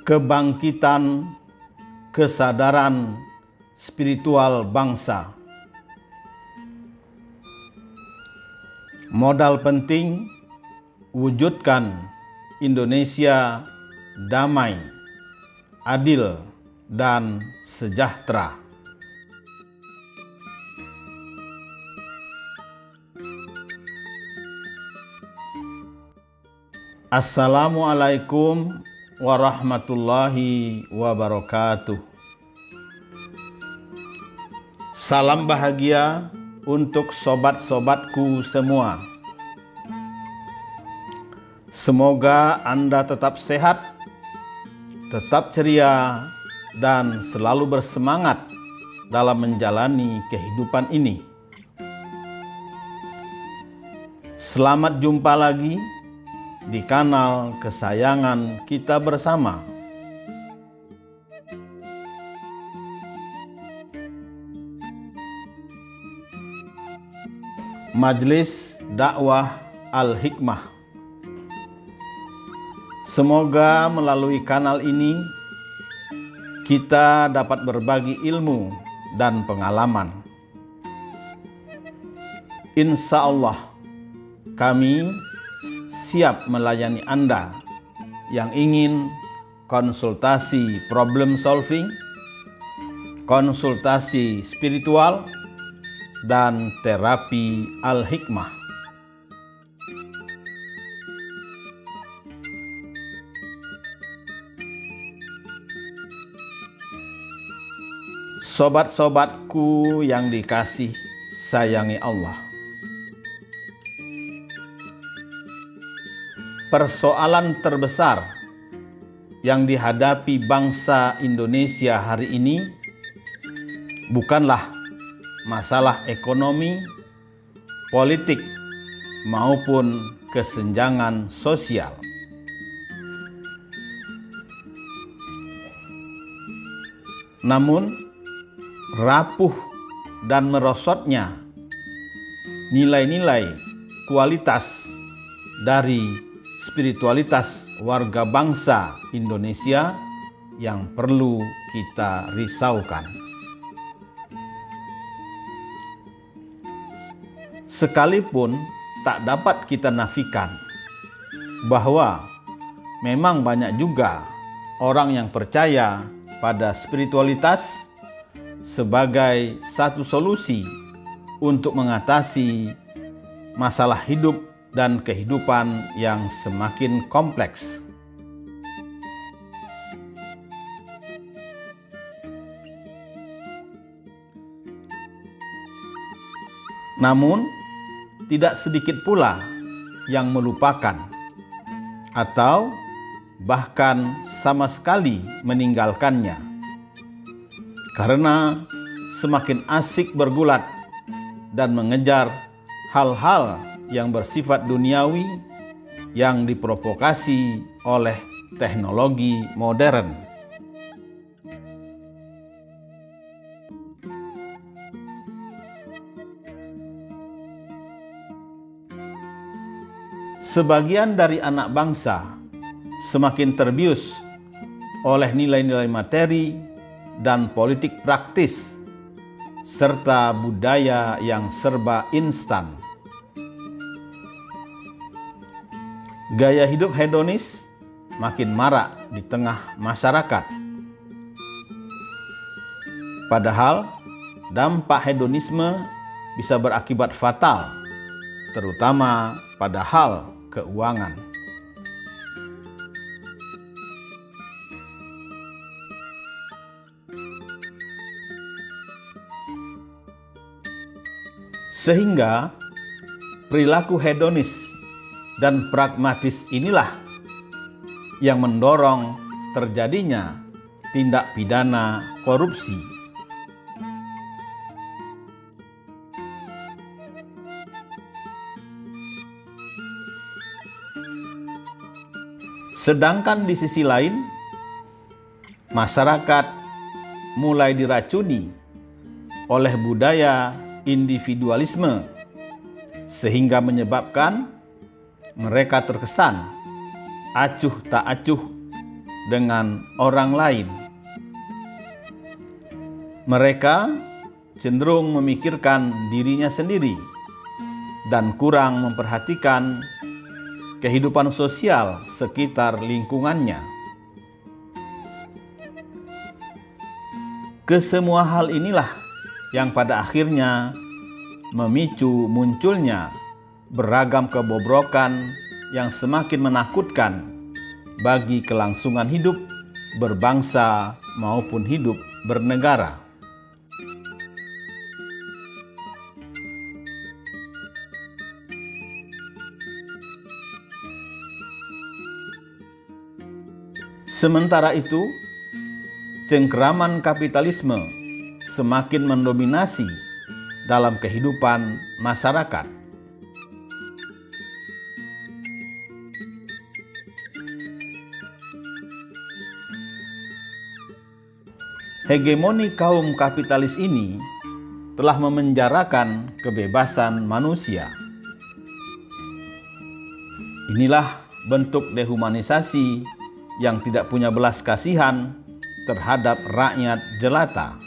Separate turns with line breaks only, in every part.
kebangkitan kesadaran spiritual bangsa. Modal penting wujudkan Indonesia damai, adil, dan sejahtera. Assalamualaikum warahmatullahi wabarakatuh. Salam bahagia untuk sobat-sobatku semua. Semoga Anda tetap sehat, tetap ceria, dan selalu bersemangat dalam menjalani kehidupan ini. Selamat jumpa lagi di kanal kesayangan kita bersama. Majelis Dakwah Al-Hikmah. Semoga melalui kanal ini kita dapat berbagi ilmu dan pengalaman. Insya Allah kami siap melayani Anda yang ingin konsultasi problem solving, konsultasi spiritual, dan terapi Al-Hikmah. Sobat-sobatku yang dikasih sayangi Allah. Persoalan terbesar yang dihadapi bangsa Indonesia hari ini bukanlah masalah ekonomi, politik, maupun kesenjangan sosial. Namun, rapuh dan merosotnya nilai-nilai kualitas dari spiritualitas warga bangsa Indonesia yang perlu kita risaukan. Sekalipun tak dapat kita nafikan bahwa memang banyak juga orang yang percaya pada spiritualitas sebagai satu solusi untuk mengatasi masalah hidup dan kehidupan yang semakin kompleks. Namun, tidak sedikit pula yang melupakan atau bahkan sama sekali meninggalkannya. Karena semakin asik bergulat dan mengejar hal-hal yang bersifat duniawi yang diprovokasi oleh teknologi modern. Sebagian dari anak bangsa semakin terbius oleh nilai-nilai materi dan politik praktis serta budaya yang serba instan. Gaya hidup hedonis makin marak di tengah masyarakat. Padahal dampak hedonisme bisa berakibat fatal, terutama pada hal keuangan. Sehingga perilaku hedonis dan pragmatis inilah yang mendorong terjadinya tindak pidana korupsi. Sedangkan di sisi lain, masyarakat mulai diracuni oleh budaya individualisme sehingga menyebabkan mereka terkesan acuh tak acuh dengan orang lain. Mereka cenderung memikirkan dirinya sendiri dan kurang memperhatikan kehidupan sosial sekitar lingkungannya. Kesemua hal inilah yang pada akhirnya memicu munculnya beragam kebobrokan yang semakin menakutkan bagi kelangsungan hidup berbangsa maupun hidup bernegara. Sementara itu, cengkeraman kapitalisme semakin mendominasi dalam kehidupan masyarakat. Hegemoni kaum kapitalis ini telah memenjarakan kebebasan manusia. Inilah bentuk dehumanisasi yang tidak punya belas kasihan terhadap rakyat jelata.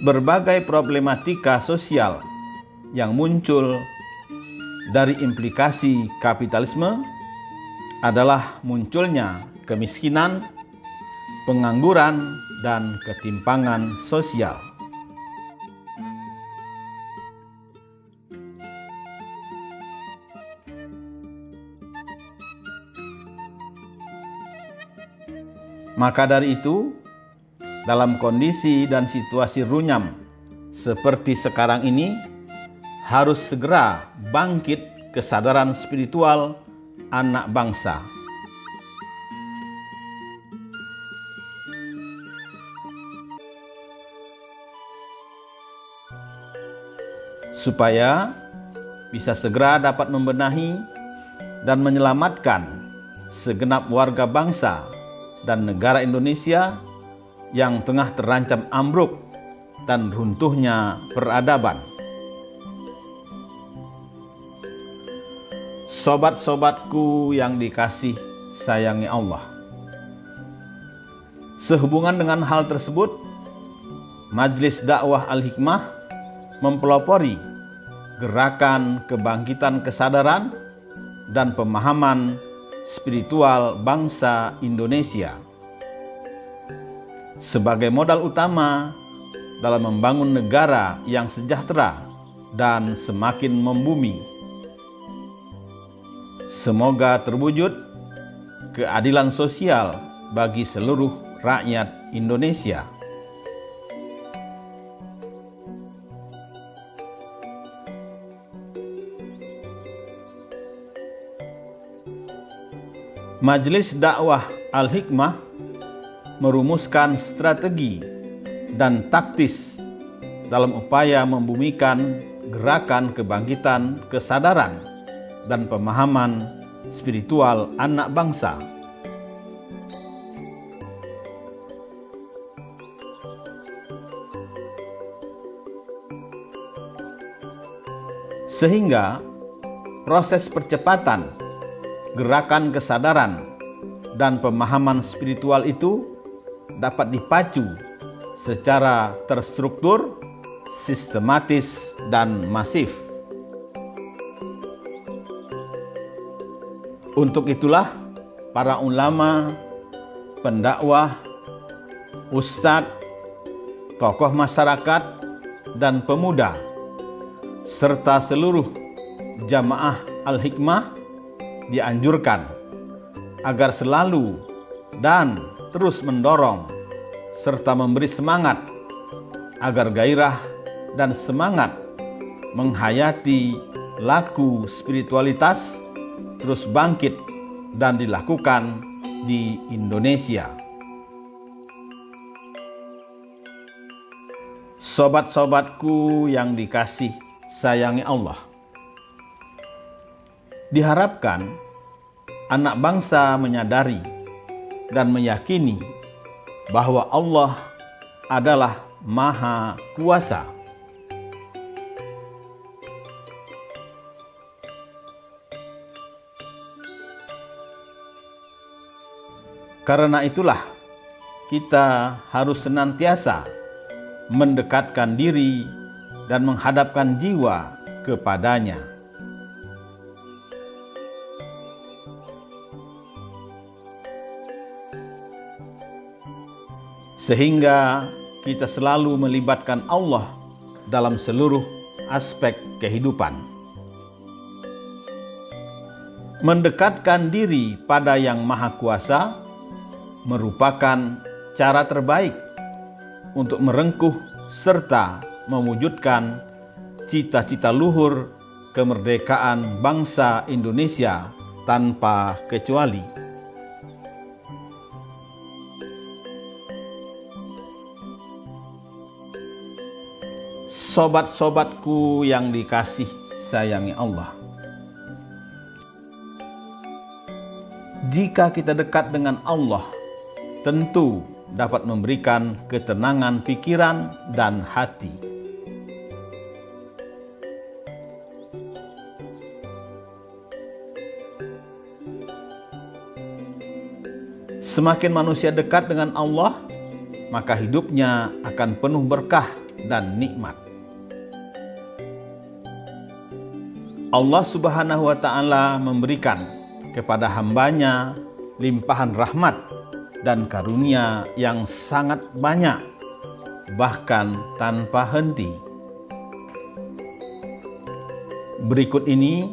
Berbagai problematika sosial yang muncul dari implikasi kapitalisme adalah munculnya kemiskinan, pengangguran, dan ketimpangan sosial. Maka dari itu, dalam kondisi dan situasi runyam seperti sekarang ini, harus segera bangkit kesadaran spiritual anak bangsa. Supaya bisa segera dapat membenahi dan menyelamatkan segenap warga bangsa dan negara Indonesia yang tengah terancam ambruk dan runtuhnya peradaban. Sobat-sobatku yang dikasih sayangi Allah, sehubungan dengan hal tersebut, Majelis Dakwah Al-Hikmah mempelopori gerakan kebangkitan kesadaran dan pemahaman spiritual bangsa Indonesia sebagai modal utama dalam membangun negara yang sejahtera dan semakin membumi. Semoga terwujud keadilan sosial bagi seluruh rakyat Indonesia. Majelis Dakwah Al-Hikmah merumuskan strategi dan taktis dalam upaya membumikan gerakan kebangkitan kesadaran dan pemahaman spiritual anak bangsa. Sehingga proses percepatan gerakan kesadaran dan pemahaman spiritual itu dapat dipacu secara terstruktur, sistematis, dan masif. Untuk itulah para ulama, pendakwah, ustadz, tokoh masyarakat, dan pemuda, serta seluruh jamaah Al-Hikmah dianjurkan agar selalu dan terus mendorong serta memberi semangat agar gairah dan semangat menghayati laku spiritualitas terus bangkit dan dilakukan di Indonesia. Sobat-sobatku yang dikasih sayangi Allah, diharapkan anak bangsa menyadari dan meyakini bahwa Allah adalah Maha Kuasa. Karena itulah kita harus senantiasa mendekatkan diri dan menghadapkan jiwa kepadanya. Sehingga kita selalu melibatkan Allah dalam seluruh aspek kehidupan. Mendekatkan diri pada Yang Maha Kuasa merupakan cara terbaik untuk merengkuh serta mewujudkan cita-cita luhur kemerdekaan bangsa Indonesia tanpa kecuali. Sobat-sobatku yang dikasih sayangi Allah, jika kita dekat dengan Allah, tentu dapat memberikan ketenangan pikiran dan hati. Semakin manusia dekat dengan Allah, maka hidupnya akan penuh berkah dan nikmat. Allah Subhanahu wa Ta'ala memberikan kepada hambanya limpahan rahmat dan karunia yang sangat banyak, bahkan tanpa henti. Berikut ini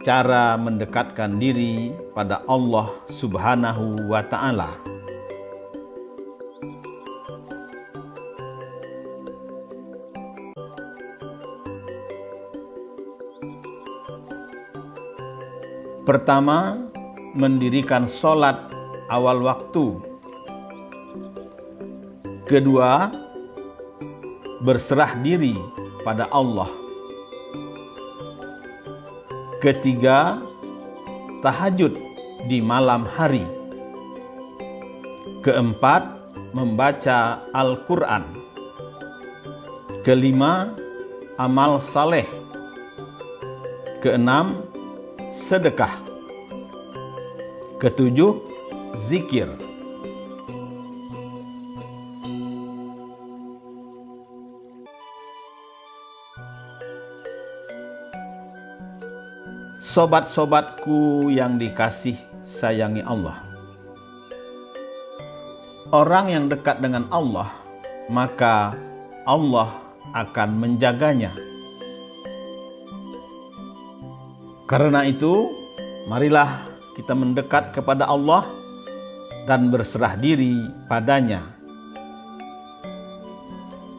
cara mendekatkan diri pada Allah Subhanahu wa Ta'ala. Pertama, mendirikan sholat awal waktu. Kedua, berserah diri pada Allah. Ketiga, tahajud di malam hari. Keempat, membaca Al-Quran. Kelima, amal saleh. Keenam, sedekah. Ketujuh, zikir. Sobat-sobatku yang dikasih sayangi Allah, orang yang dekat dengan Allah, maka Allah akan menjaganya. Karena itu, marilah kita mendekat kepada Allah dan berserah diri padanya.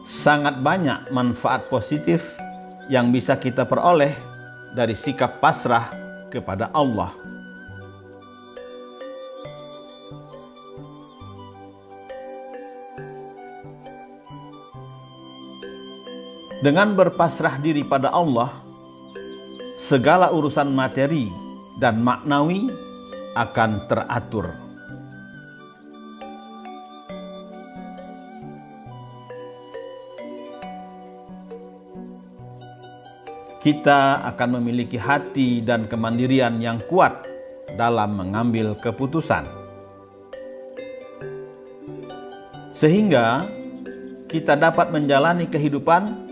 Sangat banyak manfaat positif yang bisa kita peroleh dari sikap pasrah kepada Allah. Dengan berpasrah diri pada Allah, segala urusan materi dan maknawi akan teratur. Kita akan memiliki hati dan kemandirian yang kuat dalam mengambil keputusan. Sehingga kita dapat menjalani kehidupan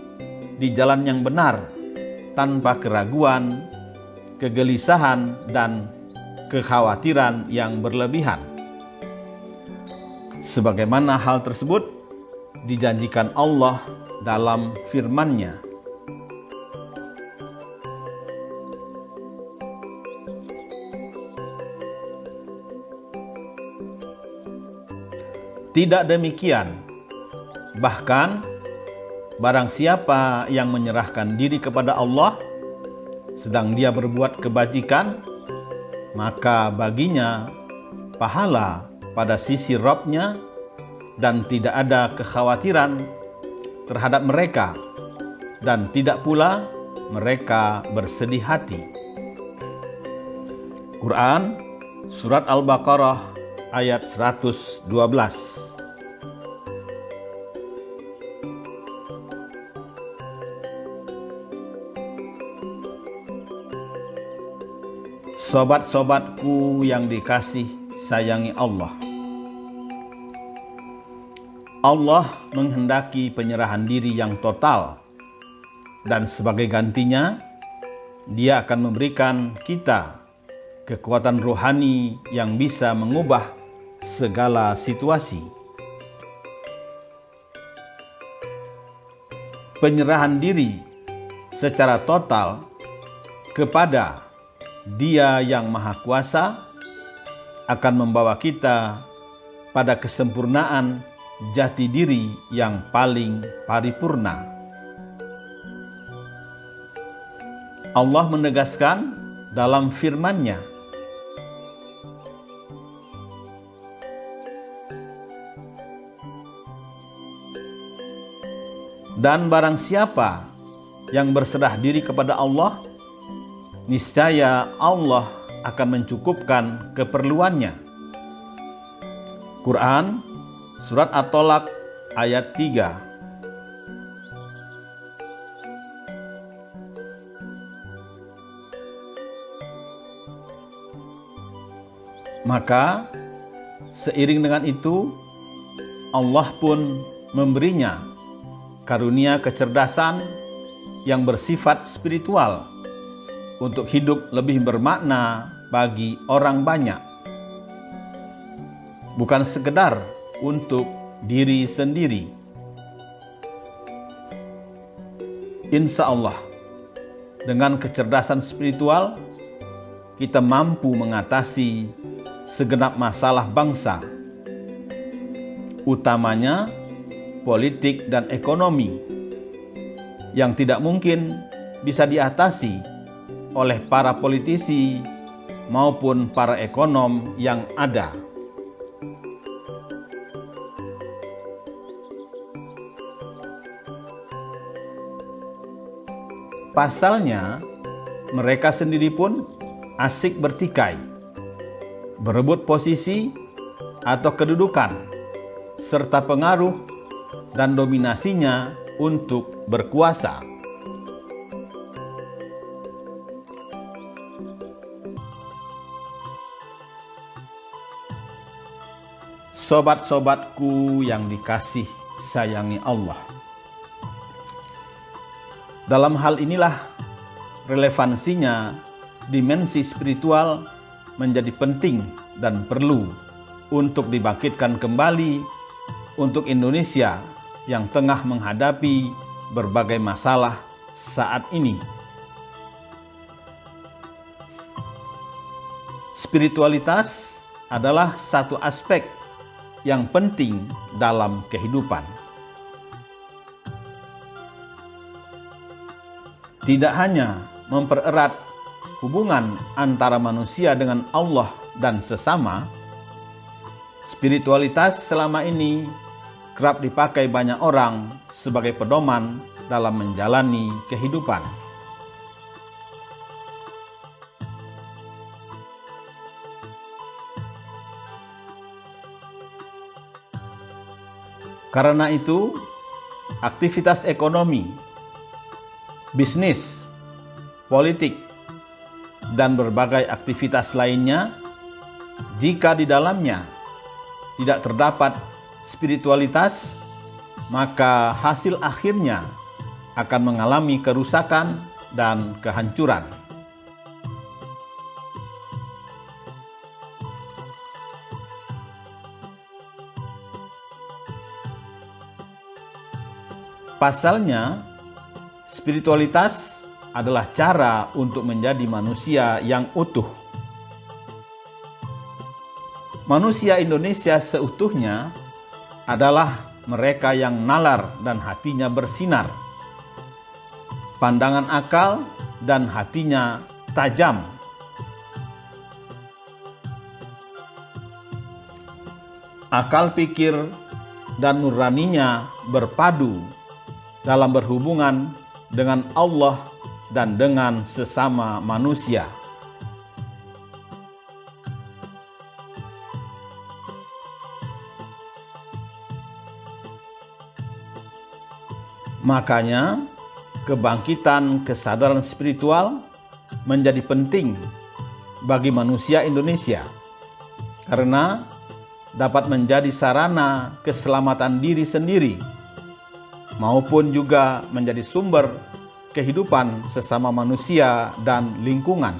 di jalan yang benar, tanpa keraguan, kegelisahan, dan kekhawatiran yang berlebihan. Sebagaimana hal tersebut dijanjikan Allah dalam firman-Nya. Tidak demikian, bahkan barang siapa yang menyerahkan diri kepada Allah, sedang dia berbuat kebajikan, maka baginya pahala pada sisi Rabb-Nya dan tidak ada kekhawatiran terhadap mereka, dan tidak pula mereka bersedih hati. Quran Surat Al-Baqarah ayat 112. Sobat-sobatku yang dikasih sayangi Allah, Allah menghendaki penyerahan diri yang total, dan sebagai gantinya, Dia akan memberikan kita kekuatan rohani yang bisa mengubah segala situasi. Penyerahan diri secara total kepada Dia yang Maha Kuasa akan membawa kita pada kesempurnaan jati diri yang paling paripurna. Allah menegaskan dalam firman-Nya, dan barang siapa yang berserah diri kepada Allah, niscaya Allah akan mencukupkan keperluannya. Quran Surat At-Tolak ayat 3. Maka seiring dengan itu, Allah pun memberinya karunia kecerdasan yang bersifat spiritual untuk hidup lebih bermakna bagi orang banyak, bukan sekedar untuk diri sendiri. Insya Allah, dengan kecerdasan spiritual, kita mampu mengatasi segenap masalah bangsa, utamanya politik dan ekonomi, yang tidak mungkin bisa diatasi oleh para politisi maupun para ekonom yang ada. Pasalnya, mereka sendiri pun asik bertikai, berebut posisi atau kedudukan, serta pengaruh dan dominasinya untuk berkuasa. Sobat-sobatku yang dikasih sayangi Allah, dalam hal inilah relevansinya dimensi spiritual menjadi penting dan perlu untuk dibangkitkan kembali untuk Indonesia yang tengah menghadapi berbagai masalah saat ini. Spiritualitas adalah satu aspek yang penting dalam kehidupan. Tidak hanya mempererat hubungan antara manusia dengan Allah dan sesama, spiritualitas selama ini kerap dipakai banyak orang sebagai pedoman dalam menjalani kehidupan. Karena itu, aktivitas ekonomi, bisnis, politik, dan berbagai aktivitas lainnya, jika di dalamnya tidak terdapat spiritualitas, maka hasil akhirnya akan mengalami kerusakan dan kehancuran. Pasalnya, spiritualitas adalah cara untuk menjadi manusia yang utuh. Manusia Indonesia seutuhnya adalah mereka yang nalar dan hatinya bersinar, pandangan akal dan hatinya tajam, akal pikir dan nuraninya berpadu dalam berhubungan dengan Allah dan dengan sesama manusia. Makanya, kebangkitan kesadaran spiritual menjadi penting bagi manusia Indonesia, karena dapat menjadi sarana keselamatan diri sendiri maupun juga menjadi sumber kehidupan sesama manusia dan lingkungan.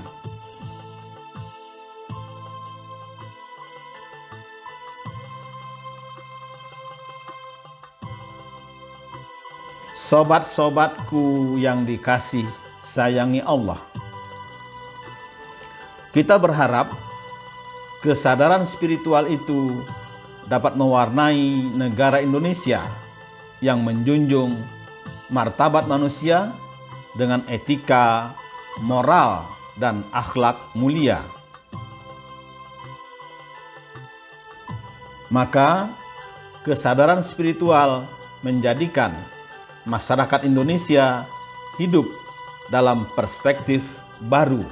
Sobat-sobatku yang dikasih sayangi Allah, kita berharap kesadaran spiritual itu dapat mewarnai negara Indonesia yang menjunjung martabat manusia dengan etika, moral, dan akhlak mulia. Maka, kesadaran spiritual menjadikan masyarakat Indonesia hidup dalam perspektif baru.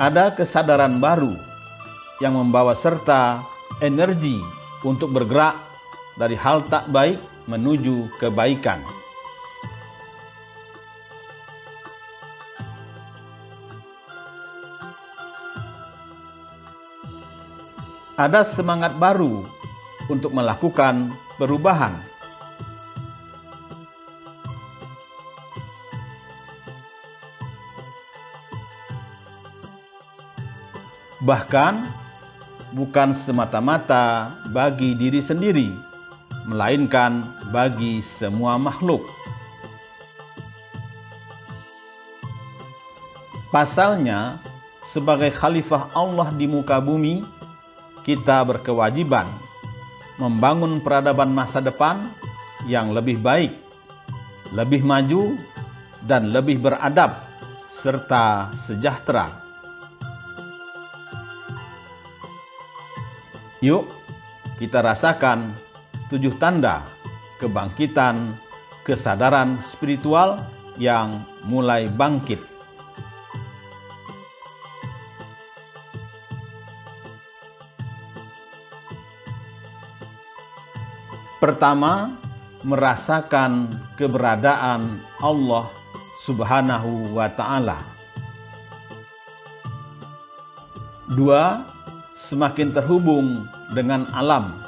Ada kesadaran baru yang membawa serta energi untuk bergerak dari hal tak baik menuju kebaikan. Ada semangat baru untuk melakukan perubahan. Bahkan bukan semata-mata bagi diri sendiri, melainkan bagi semua makhluk. Pasalnya, sebagai khalifah Allah di muka bumi, kita berkewajiban membangun peradaban masa depan yang lebih baik, lebih maju, dan lebih beradab, serta sejahtera. Yuk, kita rasakan 7 tanda kebangkitan kesadaran spiritual yang mulai bangkit. Pertama, merasakan keberadaan Allah Subhanahu wa Ta'ala. 2, semakin terhubung dengan alam.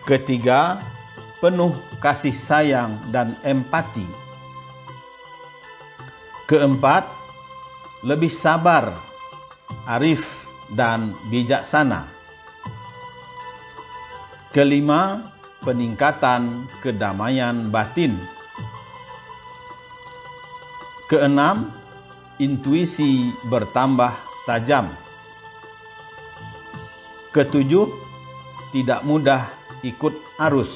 3, penuh kasih sayang dan empati. 4, lebih sabar, arif, dan bijaksana. 5, peningkatan kedamaian batin. 6, intuisi bertambah tajam. 7, tidak mudah ikut arus.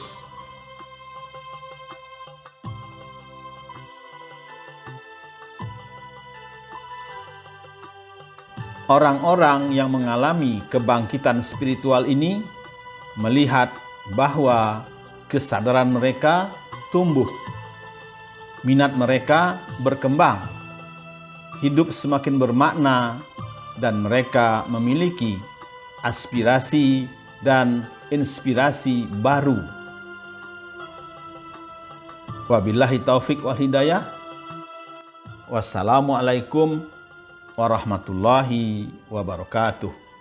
Orang-orang yang mengalami kebangkitan spiritual ini melihat bahwa kesadaran mereka tumbuh, minat mereka berkembang, hidup semakin bermakna, dan mereka memiliki aspirasi dan inspirasi baru. Wabillahi taufik wal hidayah. Wassalamualaikum warahmatullahi wabarakatuh.